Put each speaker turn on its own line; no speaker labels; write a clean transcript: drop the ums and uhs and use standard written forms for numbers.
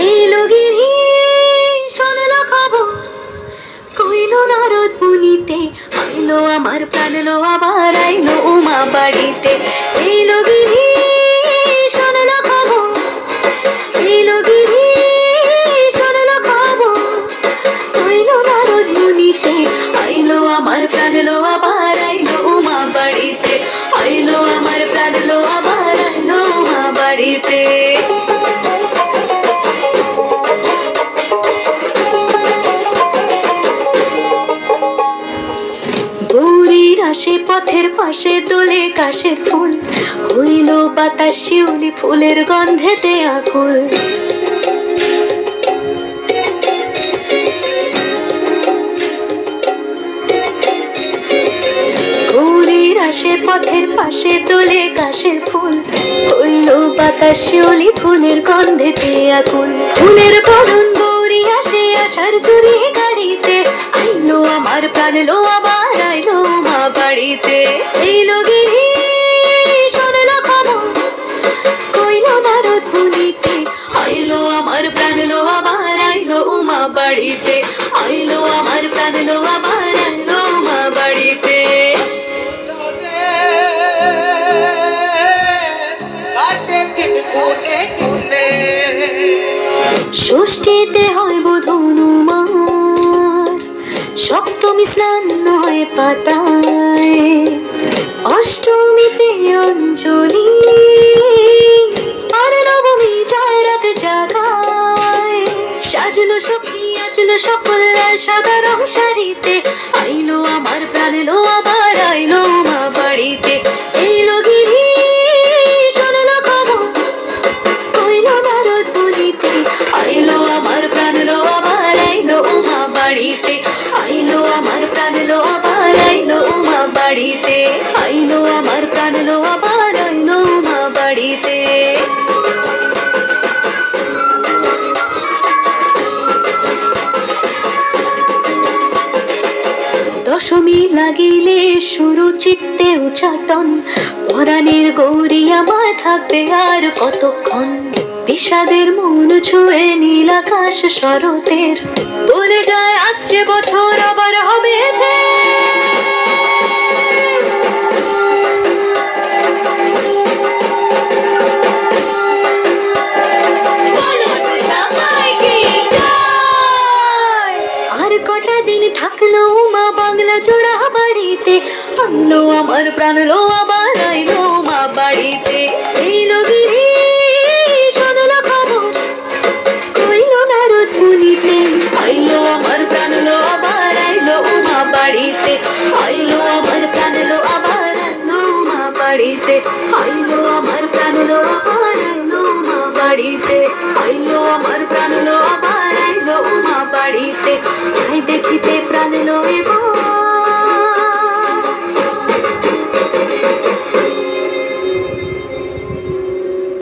এলো গিরি শোনলো খবর, কইলো নারদ মুনিতে, আইলো আমার প্রাণ লো আবার আইলো উমা বাড়িতে। এলো গিরি শোনলো খবর, এলো গিরি শোনলো খবর, কইলো নারদ মুনিতে, আইলো আমার প্রাণ লো আবার আইলো উমা বাড়িতে, আইলো আমার প্রাণ লো আবার আইলো উমা বাড়িতে। গৌরীর আসে পথের পাশে দোলে কাশের ফুল, হইল বাতাস শিউলি ফুলের গন্ধেতে আকুল। গৌরীর আসে পথের পাশে দোলে কাশের ফুল, হইল বাতাস শিউলি ফুলের গন্ধেতে আকুল। ফুলের বরণ গৌরী আসে আশার চুরি গাড়িতে, আইলো আমার প্রাণ লো আবার আইলো মা বাড়িতে। এইলো গিরি শোনলো খবর, কইলো নারদ মুনিতে, আইলো আমার প্রাণ লো আবার আইলো উমা বাড়িতে, আইলো আমার প্রাণ লো আবার আইলো উমা বাড়িতে। ষষ্ঠীতে হয় বোধনুমার, সপ্তমী স্নান হয় পাতায়, অষ্টমীতে অঞ্জলি, আর নবমী যায় রাত জাগায়। সাজলো সখী আজলো সকল সাদা রং শাড়িতে, আইলো আমার প্রাণ লো আবার আইলো মা বাড়িতে। এইলো গিরি শোনলো খবর, কইলো নারদ মুনিতে, আইলো আমার প্রাণ লো আবার আইলো উমা বাড়িতে, আইলো আমার প্রাণ লো আবার আইলো উমা বাড়িতে, আইলো আমার প্রাণ লো আবার আইলো উমা বাড়িতে। দশমী লাগিলে শুরু চিত্তে উচাটন, পরাণের গৌরী আমার থাকবে আর কতক্ষণ। বিষাদের মন ছুঁয়ে নীল আকাশ শরতের, বলে যায় আসছে বছর আবার হবে আর কটা দিন থাকলো মা বাংলা জোড়া বাড়িতে, আইলো আমার প্রাণ লো আবার আইলো মা বাড়িতে। এইলো গিরি শোনলো খবর, কইলো নারদ মুনিতে, আইলো আমার প্রাণ লো আবার আইলো উমা বাড়িতে, আইলো আমার প্রাণ লো আবার আইলো উমা বাড়িতে, আইলো